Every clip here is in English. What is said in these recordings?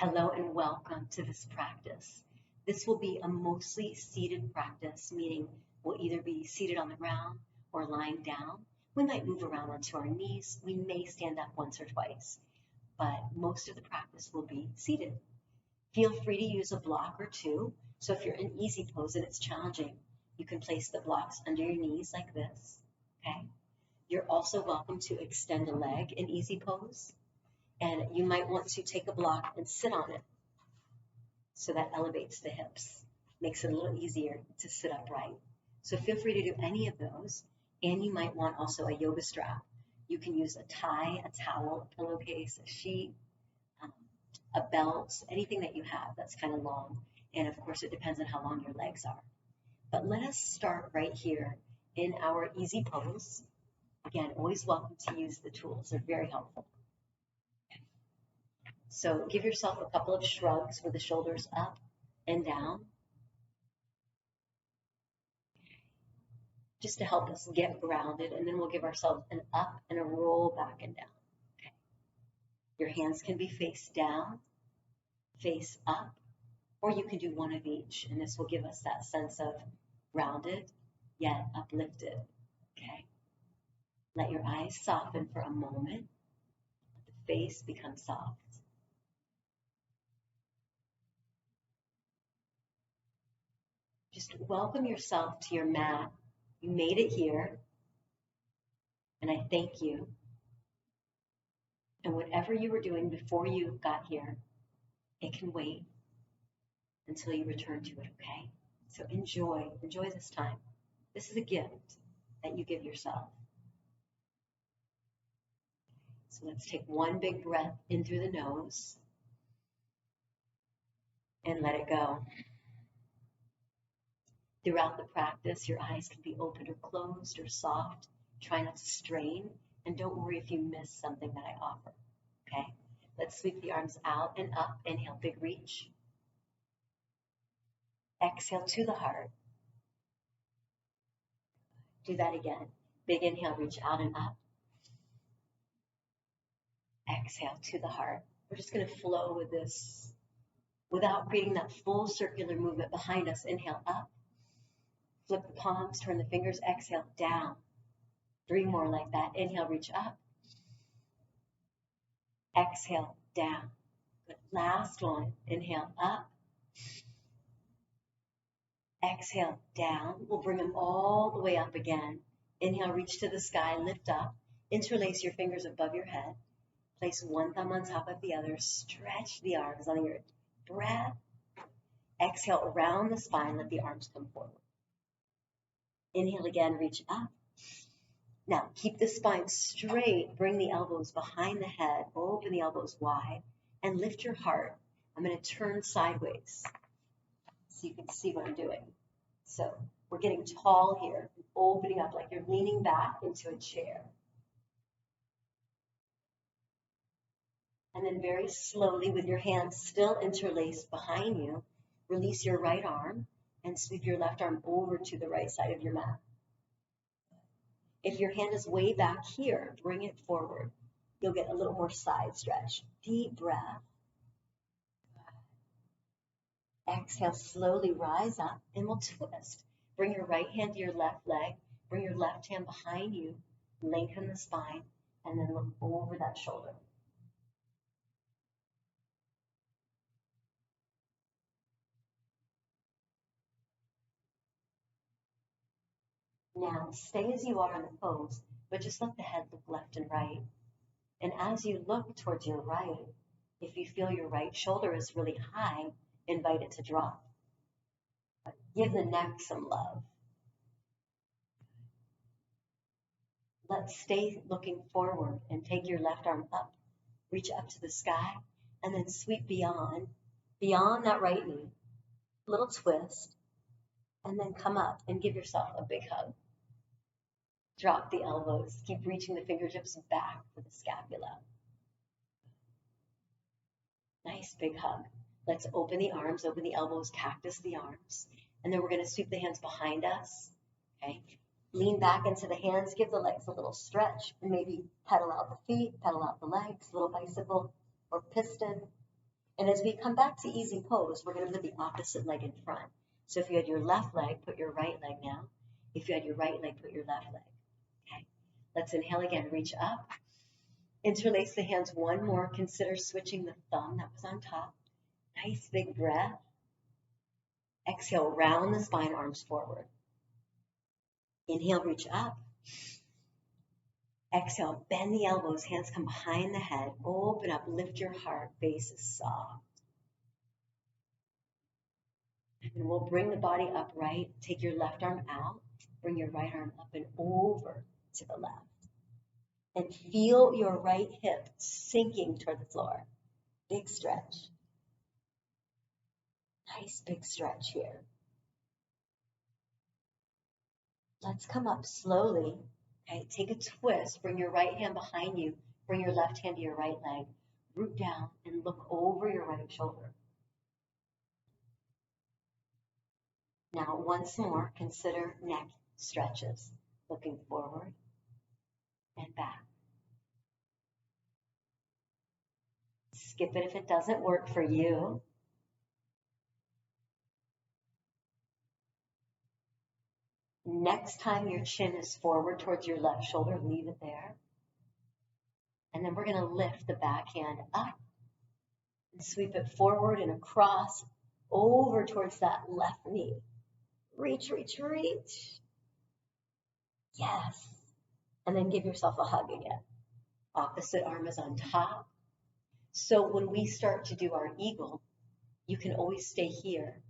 Hello and welcome to this practice. This will be a mostly seated practice, meaning we'll either be seated on the ground or lying down. We might move around onto our knees. We may stand up once or twice, but most of the practice will be seated. Feel free to use a block or two. So if you're in easy pose and it's challenging, you can place the blocks under your knees like this, okay? You're also welcome to extend a leg in easy pose. And you might want to take a block and sit on it. So that elevates the hips, makes it a little easier to sit upright. So feel free to do any of those. And you might want also a yoga strap. You can use a tie, a towel, a pillowcase, a sheet, a belt, anything that you have that's kind of long. And of course, it depends on how long your legs are. But let us start right here in our easy pose. Again, always welcome to use the tools. They're very helpful. So give yourself a couple of shrugs with the shoulders up and down, just to help us get grounded, and then we'll give ourselves an up and a roll back and down. Okay. Your hands can be face down, face up, or you can do one of each, and this will give us that sense of grounded yet uplifted. Okay. Let your eyes soften for a moment. Let the face become soft. Just welcome yourself to your mat. You made it here, and I thank you. And whatever you were doing before you got here, it can wait until you return to it, okay? So enjoy this time. This is a gift that you give yourself. So let's take one big breath in through the nose and let it go. Throughout the practice, your eyes can be open or closed or soft. Try not to strain, and don't worry if you miss something that I offer, okay? Let's sweep the arms out and up. Inhale, big reach. Exhale to the heart. Do that again. Big inhale, reach out and up. Exhale to the heart. We're just going to flow with this without creating that full circular movement behind us. Inhale, up. Flip the palms, turn the fingers, exhale, down. 3 more like that. Inhale, reach up. Exhale, down. Good. Last one. Inhale, up. Exhale, down. We'll bring them all the way up again. Inhale, reach to the sky, lift up. Interlace your fingers above your head. Place one thumb on top of the other. Stretch the arms on your breath. Exhale, around the spine, let the arms come forward. Inhale again, reach up. Now, keep the spine straight. Bring the elbows behind the head. Open the elbows wide and lift your heart. I'm going to turn sideways so you can see what I'm doing. So we're getting tall here, opening up like you're leaning back into a chair. And then very slowly, with your hands still interlaced behind you, release your right arm and sweep your left arm over to the right side of your mat. If your hand is way back here, bring it forward. You'll get a little more side stretch. Deep breath. Exhale, slowly rise up and we'll twist. Bring your right hand to your left leg. Bring your left hand behind you. Lengthen the spine and then look over that shoulder. Now, stay as you are in the pose, but just let the head look left and right. And as you look towards your right, if you feel your right shoulder is really high, invite it to drop. Give the neck some love. Let's stay looking forward and take your left arm up. Reach up to the sky and then sweep beyond that right knee. Little twist. And then come up and give yourself a big hug. Drop the elbows. Keep reaching the fingertips back for the scapula. Nice big hug. Let's open the arms, open the elbows, cactus the arms. And then we're going to sweep the hands behind us. Okay. Lean back into the hands. Give the legs a little stretch. And maybe pedal out the feet, pedal out the legs, little bicycle or piston. And as we come back to easy pose, we're going to put the opposite leg in front. So if you had your left leg, put your right leg now. If you had your right leg, put your left leg. Okay. Let's inhale again. Reach up. Interlace the hands one more. Consider switching the thumb that was on top. Nice big breath. Exhale, round the spine, arms forward. Inhale, reach up. Exhale, bend the elbows, hands come behind the head. Open up, lift your heart, face is soft. And we'll bring the body upright. Take your left arm out. Bring your right arm up and over to the left. And feel your right hip sinking toward the floor. Big stretch. Nice big stretch here. Let's come up slowly. Okay, take a twist. Bring your right hand behind you. Bring your left hand to your right leg. Root down and look over your right shoulder. Now, once more, consider neck stretches. Looking forward and back. Skip it if it doesn't work for you. Next time your chin is forward towards your left shoulder, leave it there. And then we're going to lift the back hand up and sweep it forward and across over towards that left knee. Reach, reach, reach. Yes. And then give yourself a hug again. Opposite arm is on top. So when we start to do our eagle, you can always stay here.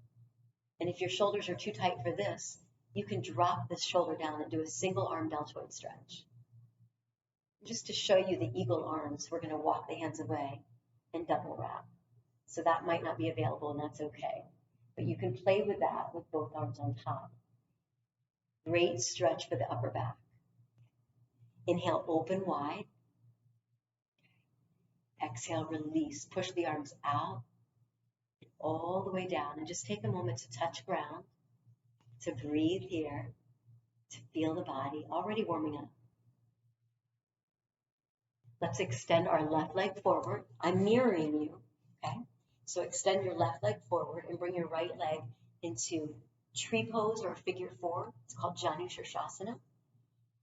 And if your shoulders are too tight for this, you can drop this shoulder down and do a single arm deltoid stretch. Just to show you the eagle arms, we're going to walk the hands away and double wrap. So that might not be available, and that's okay. But you can play with that with both arms on top. Great stretch for the upper back. Inhale, open wide. Exhale, release. Push the arms out and all the way down. And just take a moment to touch ground, to breathe here, to feel the body already warming up. Let's extend our left leg forward. I'm mirroring you, okay? So extend your left leg forward and bring your right leg into tree pose or figure four. It's called Janu Shirshasana.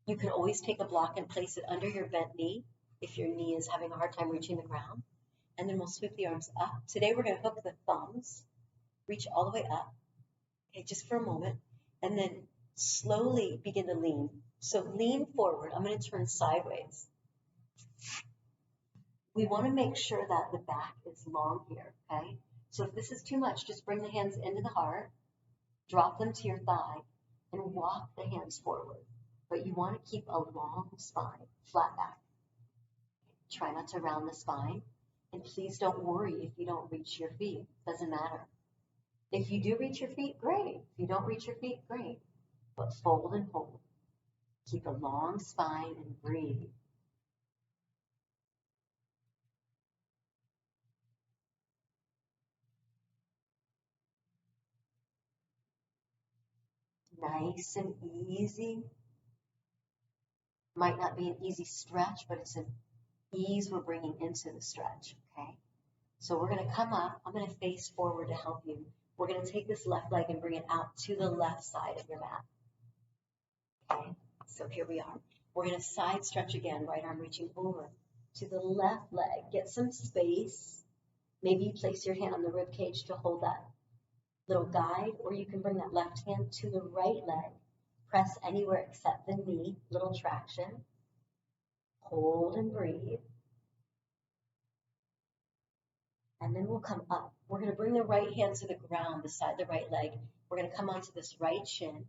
You can always take a block and place it under your bent knee if your knee is having a hard time reaching the ground. And then we'll sweep the arms up. Today we're going to hook the thumbs, reach all the way up, okay, just for a moment, and then slowly begin to lean. So lean forward. I'm going to turn sideways. We want to make sure that the back is long here, okay? So if this is too much, just bring the hands into the heart, drop them to your thigh, and walk the hands forward. But you want to keep a long spine, flat back. Try not to round the spine. And please don't worry if you don't reach your feet. Doesn't matter. If you do reach your feet, great. If you don't reach your feet, great. But fold and hold. Keep a long spine and breathe. Nice and easy. Might not be an easy stretch, but it's an ease we're bringing into the stretch, okay? So we're going to come up. I'm going to face forward to help you. We're going to take this left leg and bring it out to the left side of your mat. Okay, so here we are. We're going to side stretch again, right arm reaching over to the left leg. Get some space. Maybe you place your hand on the rib cage to hold that little guide, or you can bring that left hand to the right leg. Press anywhere except the knee, little traction. Hold and breathe. And then we'll come up. We're going to bring the right hand to the ground beside the right leg. We're going to come onto this right shin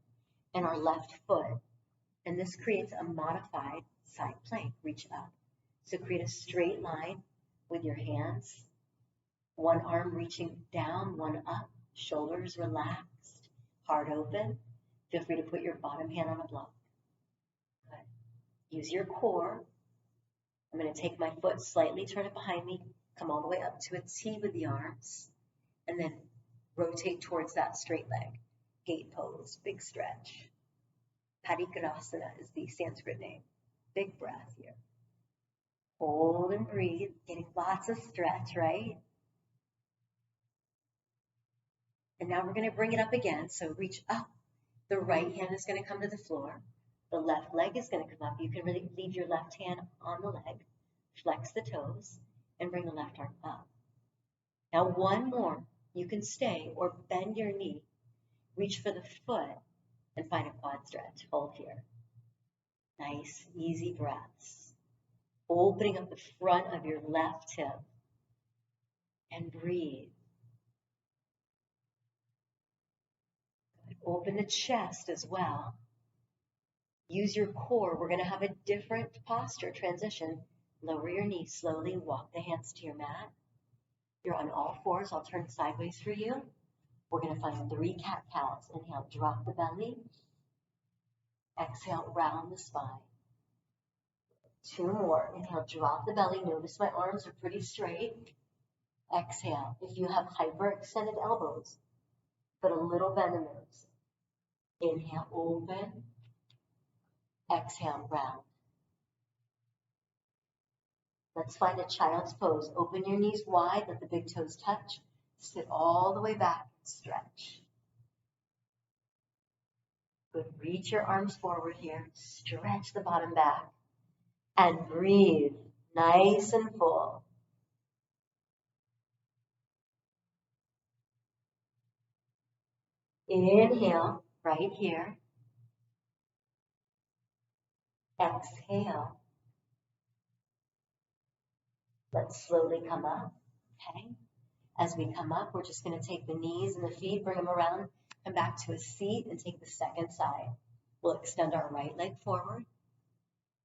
and our left foot. And this creates a modified side plank. Reach up. So create a straight line with your hands. One arm reaching down, one up. Shoulders relaxed. Heart open. Feel free to put your bottom hand on a block. Good. Use your core. I'm going to take my foot slightly, turn it behind me, come all the way up to a T with the arms, and then rotate towards that straight leg. Gate pose, big stretch. Parikrasana is the Sanskrit name. Big breath here. Hold and breathe, getting lots of stretch, right? And now we're going to bring it up again. So reach up. The right hand is going to come to the floor. The left leg is going to come up. You can really leave your left hand on the leg. Flex the toes and bring the left arm up. Now one more. You can stay or bend your knee. Reach for the foot and find a quad stretch. Hold here. Nice, easy breaths. Opening up the front of your left hip and breathe. Open the chest as well. Use your core. We're going to have a different posture transition. Lower your knees slowly. Walk the hands to your mat. You're on all fours. I'll turn sideways for you. We're going to find 3 cat-cows. Inhale, drop the belly. Exhale, round the spine. 2 more. Inhale, drop the belly. Notice my arms are pretty straight. Exhale. If you have hyperextended elbows, put a little bend in those. Inhale, open. Exhale, round. Let's find a child's pose. Open your knees wide, let the big toes touch. Sit all the way back, stretch. Good, reach your arms forward here. Stretch the bottom back. And breathe, nice and full. Inhale, right here. Exhale. Let's slowly come up, okay? As we come up, we're just going to take the knees and the feet, bring them around, come back to a seat, and take the second side. We'll extend our right leg forward.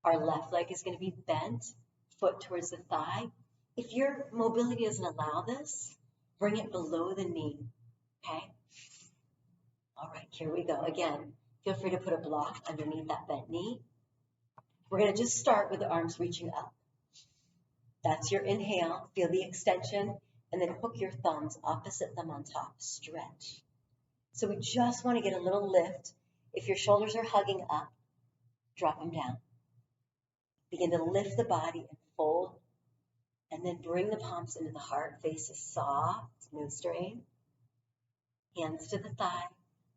Our left leg is going to be bent, foot towards the thigh. If your mobility doesn't allow this, bring it below the knee, okay? All right, here we go. Again, feel free to put a block underneath that bent knee. We're going to just start with the arms reaching up. That's your inhale. Feel the extension, and then hook your thumbs, opposite thumb on top. Stretch. So we just want to get a little lift. If your shoulders are hugging up, drop them down. Begin to lift the body and fold, and then bring the palms into the heart. Face is soft, no strain. Hands to the thigh.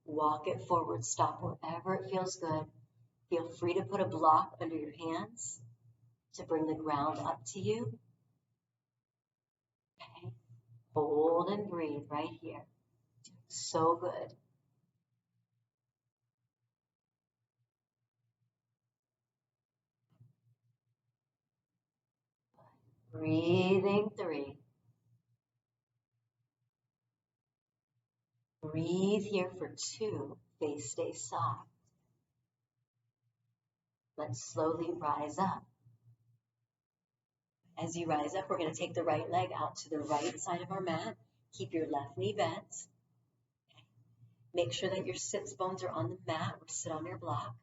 Walk it forward. Stop wherever it feels good. Feel free to put a block under your hands to bring the ground up to you. Okay. Hold and breathe right here. So good. Breathing 3. Breathe here for 2. Face stays soft. Let's slowly rise up. As you rise up, we're going to take the right leg out to the right side of our mat. Keep your left knee bent. Okay. Make sure that your sits bones are on the mat or sit on your block.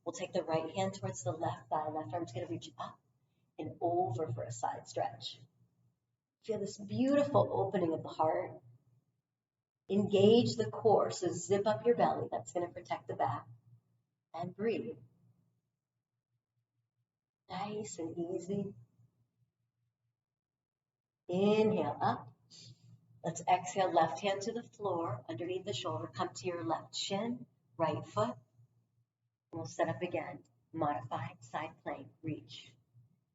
We'll take the right hand towards the left thigh. Left arm's going to reach up and over for a side stretch. Feel this beautiful opening of the heart. Engage the core, so zip up your belly. That's going to protect the back. And breathe. Nice and easy. Inhale up. Let's exhale, left hand to the floor, underneath the shoulder. Come to your left shin, right foot. And we'll set up again. Modified side plank, reach.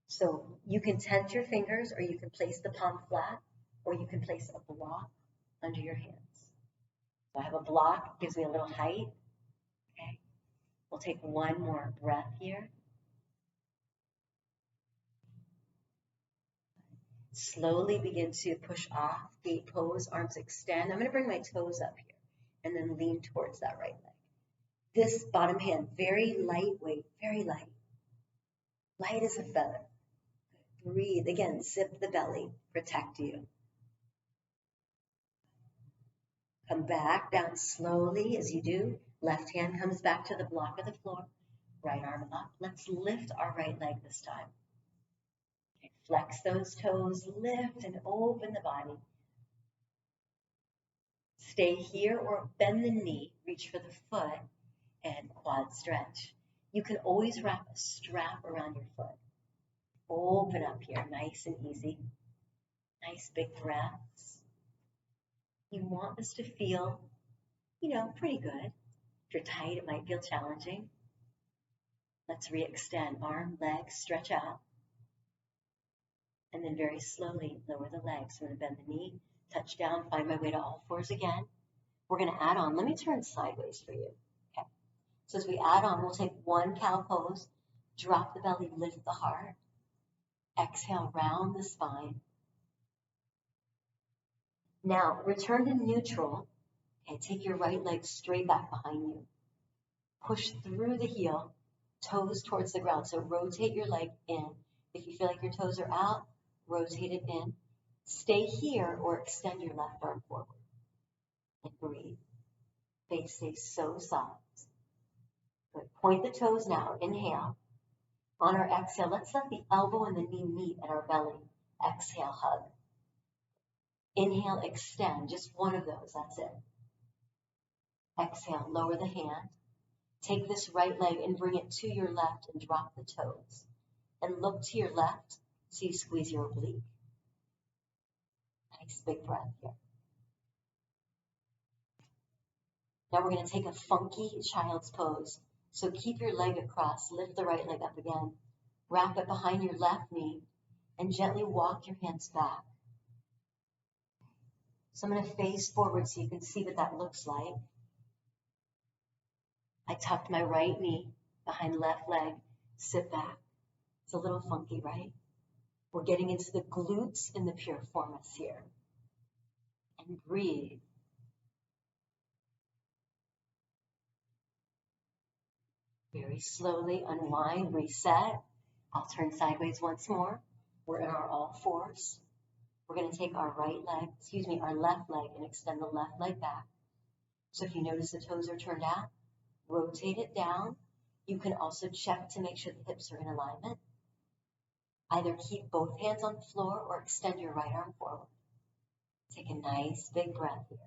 So you can tent your fingers, or you can place the palm flat, or you can place a block under your hands. So I have a block, gives me a little height. Okay. We'll take one more breath here. Slowly begin to push off, gate pose, arms extend. I'm going to bring my toes up here and then lean towards that right leg. This bottom hand, very lightweight, very light. Light as a feather. Breathe. Again, zip the belly, protect you. Come back down slowly as you do. Left hand comes back to the block of the floor. Right arm up. Let's lift our right leg this time. Okay, flex those toes, lift and open the body. Stay here or bend the knee, reach for the foot, and quad stretch. You can always wrap a strap around your foot. Open up here, nice and easy. Nice big breaths. You want this to feel, pretty good. If you're tight, it might feel challenging. Let's re-extend. Arm, legs, stretch out. And then very slowly lower the legs. I'm going to bend the knee, touch down, find my way to all fours again. We're going to add on. Let me turn sideways for you. Okay. So as we add on, we'll take one cow pose, drop the belly, lift the heart. Exhale, round the spine. Now, return to neutral. Okay, take your right leg straight back behind you. Push through the heel, toes towards the ground. So rotate your leg in. If you feel like your toes are out, rotate it in. Stay here or extend your left arm forward. And breathe. Face stays so soft. Good. Point the toes now. Inhale. On our exhale, let's let the elbow and the knee meet at our belly. Exhale, hug. Inhale, extend. Just one of those. That's it. Exhale, lower the hand. Take this right leg and bring it to your left and drop the toes. And look to your left so you squeeze your oblique. Nice big breath here. Now we're going to take a funky child's pose. So keep your leg across, lift the right leg up again, wrap it behind your left knee, and gently walk your hands back. So I'm going to face forward so you can see what that looks like. I tucked my right knee behind left leg, sit back. It's a little funky, right? We're getting into the glutes and the piriformis here. And breathe. Very slowly unwind, reset. I'll turn sideways once more. We're in our all fours. We're going to take our our left leg and extend the left leg back. So if you notice the toes are turned out, rotate it down. You can also check to make sure the hips are in alignment. Either keep both hands on the floor or extend your right arm forward. Take a nice big breath here.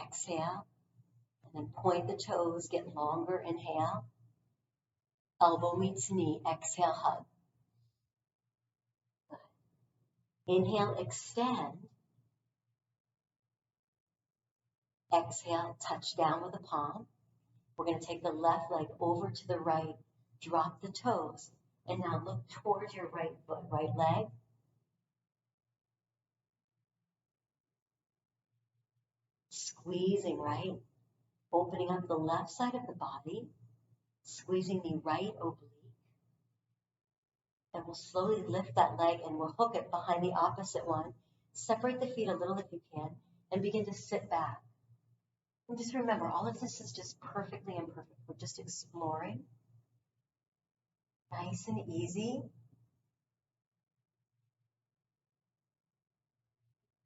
Exhale. And then point the toes, get longer, inhale. Elbow meets knee, exhale, hug. Good. Inhale, extend. Exhale, touch down with the palm. We're going to take the left leg over to the right, drop the toes, and now look towards your right foot, right leg. Squeezing right, opening up the left side of the body, squeezing the right oblique. And we'll slowly lift that leg and we'll hook it behind the opposite one. Separate the feet a little if you can and begin to sit back. And just remember, all of this is just perfectly imperfect. We're just exploring. Nice and easy.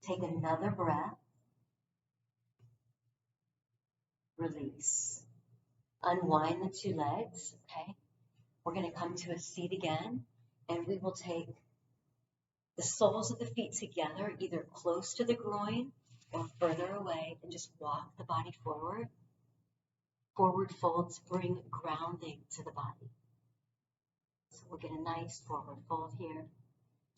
Take another breath. Release. Unwind the two legs, okay? We're going to come to a seat again, and we will take the soles of the feet together, either close to the groin or further away, and just walk the body forward. Forward folds bring grounding to the body. So we'll get a nice forward fold here.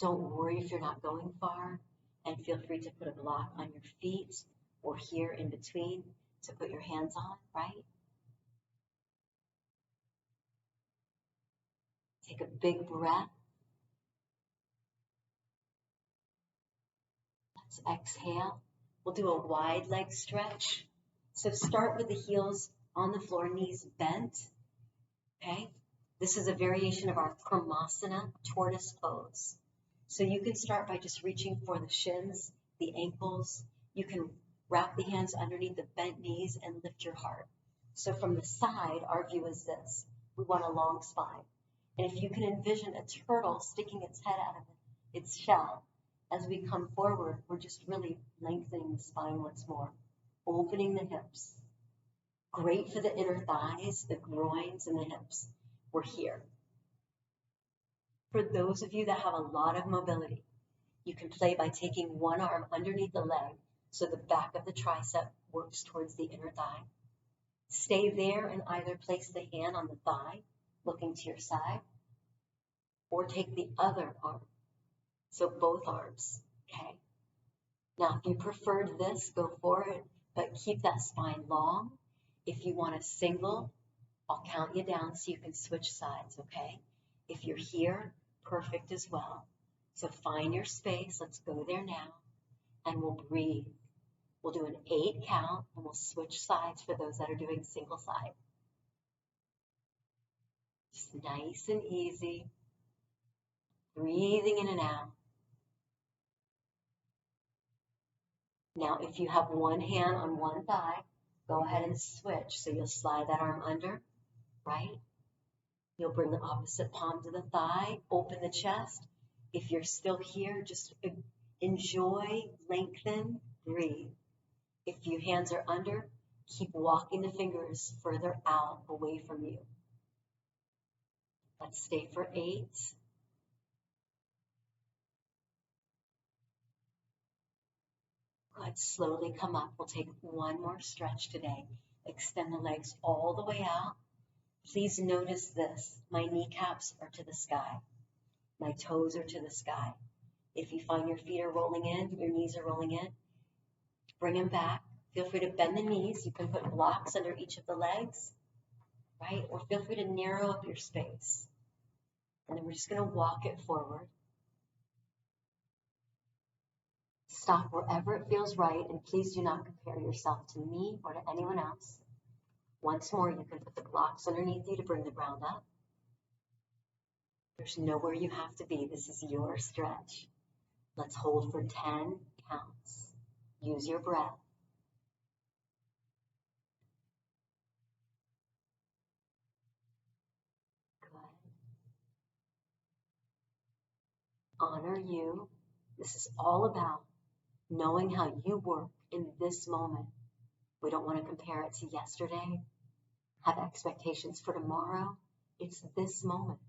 Don't worry if you're not going far, and feel free to put a block on your feet or here in between to put your hands on, right? Take a big breath. Let's exhale. We'll do a wide leg stretch. So start with the heels on the floor, knees bent, okay? This is a variation of our Krimasana tortoise pose. So you can start by just reaching for the shins, the ankles. You can wrap the hands underneath the bent knees and lift your heart. So from the side, our view is this. We want a long spine. And if you can envision a turtle sticking its head out of its shell, as we come forward, we're just really lengthening the spine once more, opening the hips. Great for the inner thighs, the groins, and the hips. We're here. For those of you that have a lot of mobility, you can play by taking one arm underneath the leg so the back of the tricep works towards the inner thigh. Stay there and either place the hand on the thigh, looking to your side, or take the other arm. So both arms, okay? Now, if you preferred this, go for it, but keep that spine long. If you want a single, I'll count you down so you can switch sides, okay? If you're here, perfect as well. So find your space. Let's go there now, and we'll breathe. We'll do an 8 count, and we'll switch sides for those that are doing single side. Just nice and easy. Breathing in and out. Now, if you have one hand on one thigh, go ahead and switch. So you'll slide that arm under, right? You'll bring the opposite palm to the thigh, open the chest. If you're still here, just enjoy, lengthen, breathe. If your hands are under, keep walking the fingers further out, away from you. Let's stay for 8. Good. Slowly come up. We'll take one more stretch today. Extend the legs all the way out. Please notice this. My kneecaps are to the sky. My toes are to the sky. If you find your feet are rolling in, your knees are rolling in, bring them back. Feel free to bend the knees. You can put blocks under each of the legs, right? Or feel free to narrow up your space. And then we're just going to walk it forward. Stop wherever it feels right, and please do not compare yourself to me or to anyone else. Once more, you can put the blocks underneath you to bring the ground up. There's nowhere you have to be. This is your stretch. Let's hold for 10 counts. Use your breath. Good. Honor you. This is all about knowing how you work in this moment. We don't want to compare it to yesterday, have expectations for tomorrow. It's this moment.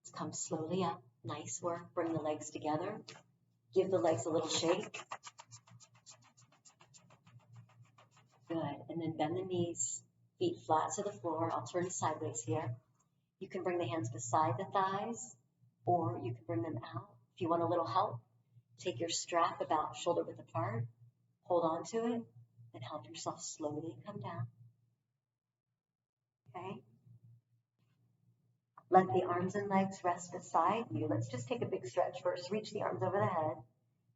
Let's come slowly up. Nice work. Bring the legs together. Give the legs a little shake. Good. And then bend the knees, feet flat to the floor. I'll turn sideways here. You can bring the hands beside the thighs, or you can bring them out. If you want a little help, take your strap about shoulder width apart, hold on to it, and help yourself slowly come down. Okay? Let the arms and legs rest beside you. Let's just take a big stretch first. Reach the arms over the head.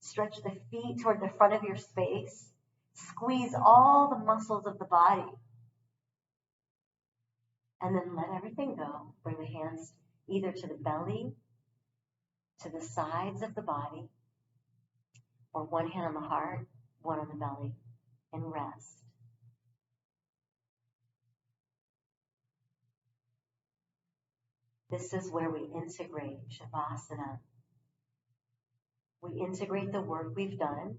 Stretch the feet toward the front of your space. Squeeze all the muscles of the body. And then let everything go. Bring the hands either to the belly, to the sides of the body, or one hand on the heart, one on the belly, and rest. This is where we integrate Shavasana. We integrate the work we've done.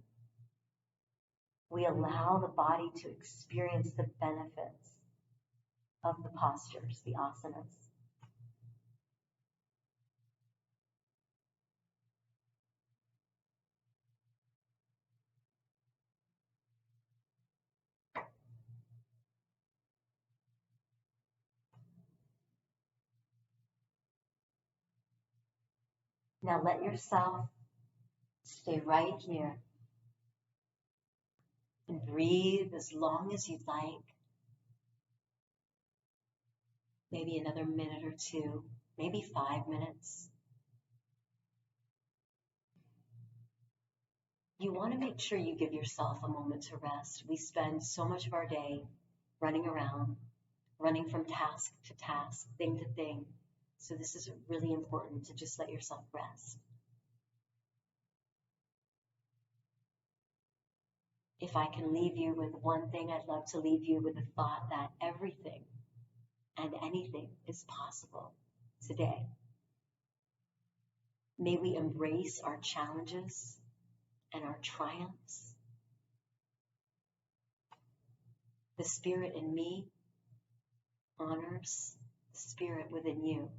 We allow the body to experience the benefits of the postures, the asanas. Now let yourself stay right here and breathe as long as you'd like. Maybe another minute or two, maybe 5 minutes. You want to make sure you give yourself a moment to rest. We spend so much of our day running around, running from task to task, thing to thing. So this is really important to just let yourself rest. If I can leave you with one thing, I'd love to leave you with the thought that everything and anything is possible today. May we embrace our challenges and our triumphs. The spirit in me honors the spirit within you.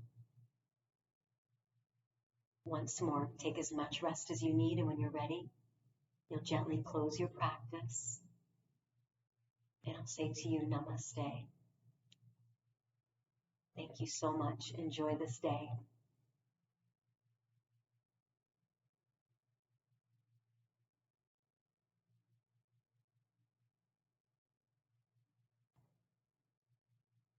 Once more, take as much rest as you need, and when you're ready, you'll gently close your practice, and I'll say to you, Namaste. Thank you so much. Enjoy this day.